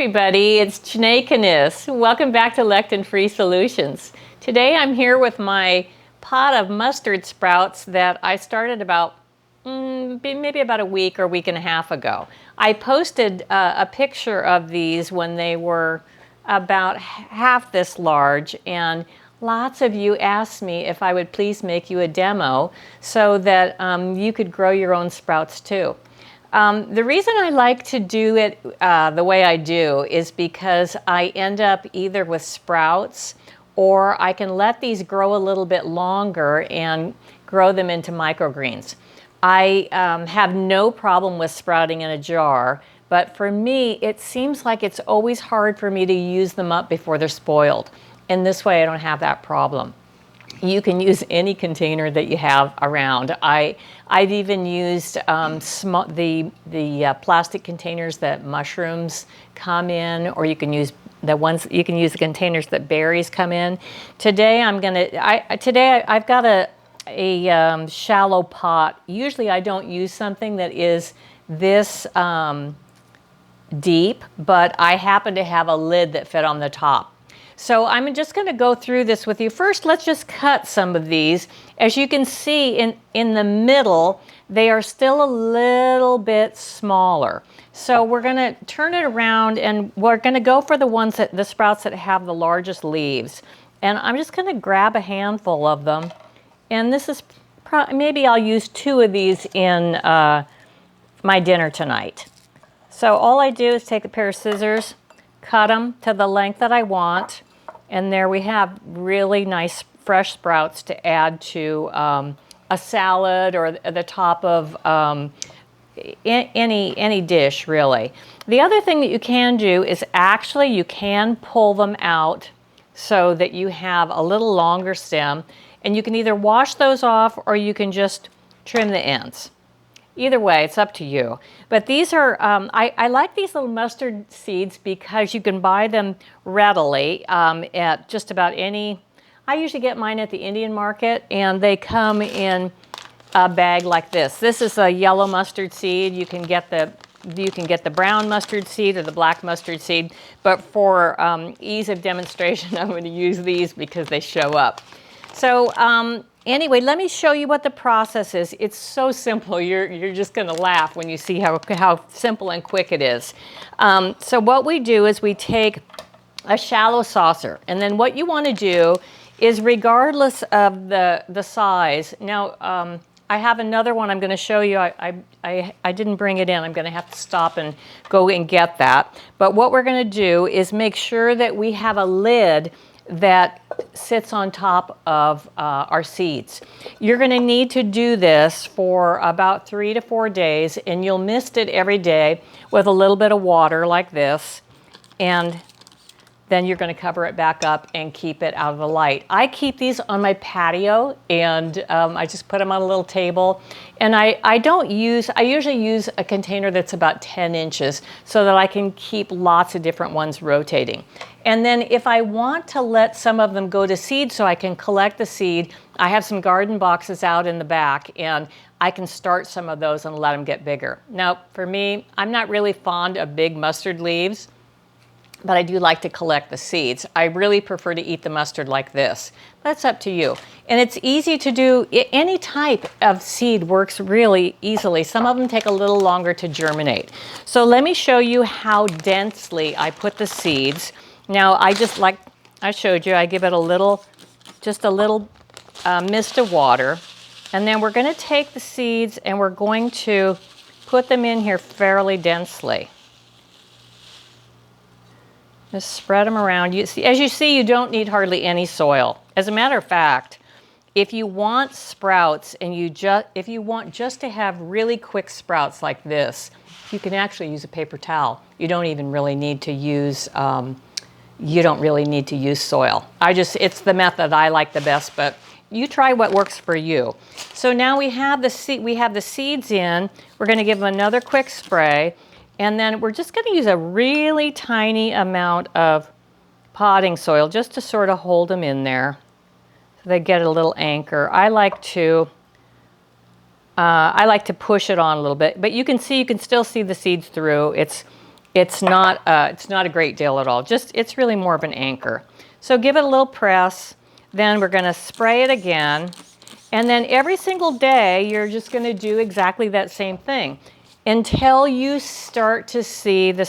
everybody, it's Janét Kniss. Welcome back to Lectin Free Solutions. Today I'm here with my pot of mustard sprouts that I started about maybe about a week or week and a half ago. I posted a picture of these when they were about half this large, and lots of you asked me if I would please make you a demo so that you could grow your own sprouts too. The reason I like to do it the way I do is because I end up either with sprouts, or I can let these grow a little bit longer and grow them into microgreens. I have no problem with sprouting in a jar, but for me it seems like it's always hard for me to use them up before they're spoiled. And this way I don't have that problem. You can use any container that you have around. I've even used the plastic containers that mushrooms come in, or you can use the containers that berries come in. Today I've got a shallow pot. Usually I don't use something that is this deep, but I happen to have a lid that fit on the top. So I'm just going to go through this with you. First, let's just cut some of these. As you can see in the middle, they are still a little bit smaller. So we're going to turn it around, and we're going to go for the sprouts that have the largest leaves. And I'm just going to grab a handful of them. And this is maybe I'll use 2 of these in my dinner tonight. So all I do is take a pair of scissors, cut them to the length that I want. And there we have really nice fresh sprouts to add to a salad or the top of any dish, really. The other thing that you can do is actually you can pull them out so that you have a little longer stem, and you can either wash those off or you can just trim the ends. Either way, it's up to you. But these are, I like these little mustard seeds because you can buy them readily at just about any. I usually get mine at the Indian market, and they come in a bag like this. This is a yellow mustard seed. You can get the brown mustard seed or the black mustard seed, but for ease of demonstration, I'm going to use these because they show up. So anyway, let me show you what the process is. It's so simple. You're just going to laugh when you see how simple and quick it is. So what we do is we take a shallow saucer, and then what you want to do is, regardless of the size. Now, I have another one I'm going to show you. I didn't bring it in. I'm going to have to stop and go and get that. But what we're going to do is make sure that we have a lid that sits on top of our seeds. You're going to need to do this for about 3 to 4 days, and you'll mist it every day with a little bit of water like this, and then you're going to cover it back up and keep it out of the light. I keep these on my patio, and I just put them on a little table. And I usually use a container that's about 10 inches so that I can keep lots of different ones rotating. And then if I want to let some of them go to seed so I can collect the seed, I have some garden boxes out in the back, and I can start some of those and let them get bigger. Now, for me, I'm not really fond of big mustard leaves, but I do like to collect the seeds. I really prefer to eat the mustard like this. That's up to you. And it's easy to do. Any type of seed works really easily. Some of them take a little longer to germinate. So let me show you how densely I put the seeds. Now, like I showed you, I give it just a little mist of water. And then we're going to take the seeds and we're going to put them in here fairly densely. Just spread them around. As you see, you don't need hardly any soil. As a matter of fact, if you want sprouts and if you want just to have really quick sprouts like this, you can actually use a paper towel. You don't even really need to use soil. It's the method I like the best, but you try what works for you. So now we have the seeds in. We're going to give them another quick spray. And then we're just going to use a really tiny amount of potting soil just to sort of hold them in there so they get a little anchor. I like to push it on a little bit, but you can still see the seeds through. it's not a great deal at all. Just, it's really more of an anchor. So give it a little press. Then we're going to spray it again. And then every single day, you're just going to do exactly that same thing until you start to see the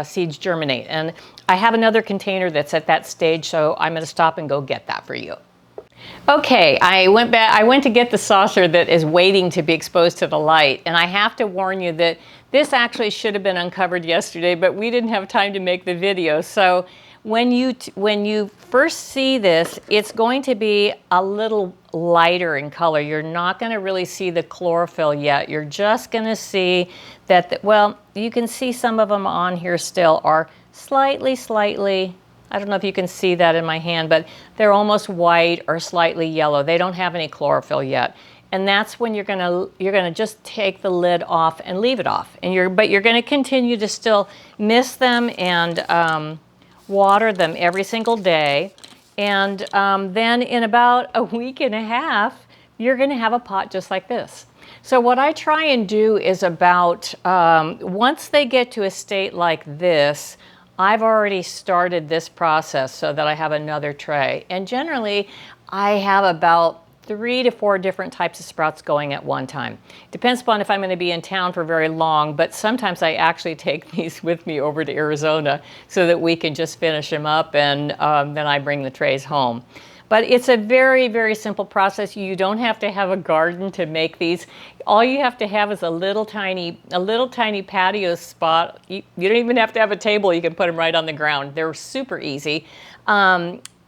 seeds germinate. And I have another container that's at that stage, so I'm going to stop and go get that for you. Okay, I went to get the saucer that is waiting to be exposed to the light, and I have to warn you that this actually should have been uncovered yesterday, but we didn't have time to make the video. So when you first see this, it's going to be a little lighter in color. You're not going to really see the chlorophyll yet. You're just going to see that, well, you can see some of them on here still are slightly, I don't know if you can see that in my hand, but they're almost white or slightly yellow. They don't have any chlorophyll yet. And that's when you're gonna just take the lid off and leave it off. But you're gonna continue to still mist them and water them every single day. And then in about a week and a half, you're gonna have a pot just like this. So what I try and do is about, once they get to a state like this, I've already started this process so that I have another tray. And generally, I have about 3 to 4 different types of sprouts going at one time. Depends upon if I'm going to be in town for very long, but sometimes I actually take these with me over to Arizona so that we can just finish them up, and then I bring the trays home. But it's a very, very simple process. You don't have to have a garden to make these. All you have to have is a little tiny patio spot. You don't even have to have a table. You can put them right on the ground. They're super easy.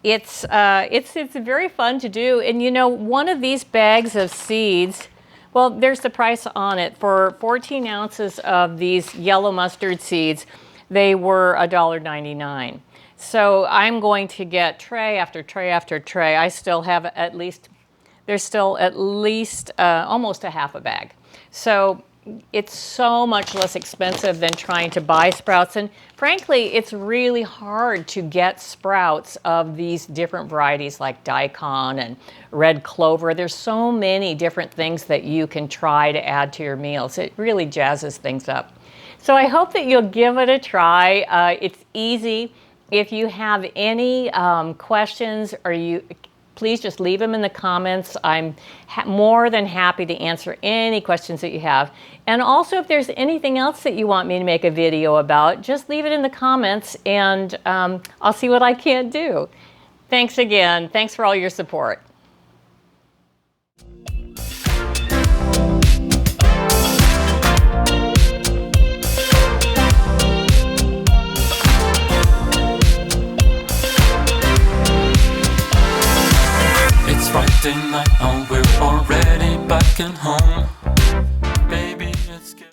It's very fun to do. And you know, one of these bags of seeds, well, there's the price on it. For 14 ounces of these yellow mustard seeds, they were $1.99. So I'm going to get tray after tray after tray. I still have there's still at least almost a half a bag. So it's so much less expensive than trying to buy sprouts. And frankly, it's really hard to get sprouts of these different varieties like daikon and red clover. There's so many different things that you can try to add to your meals. It really jazzes things up. So I hope that you'll give it a try. It's easy. If you have any questions, please just leave them in the comments. I'm more than happy to answer any questions that you have. And also, if there's anything else that you want me to make a video about, just leave it in the comments, and I'll see what I can do. Thanks again. Thanks for all your support. Friday night and we're already back at home.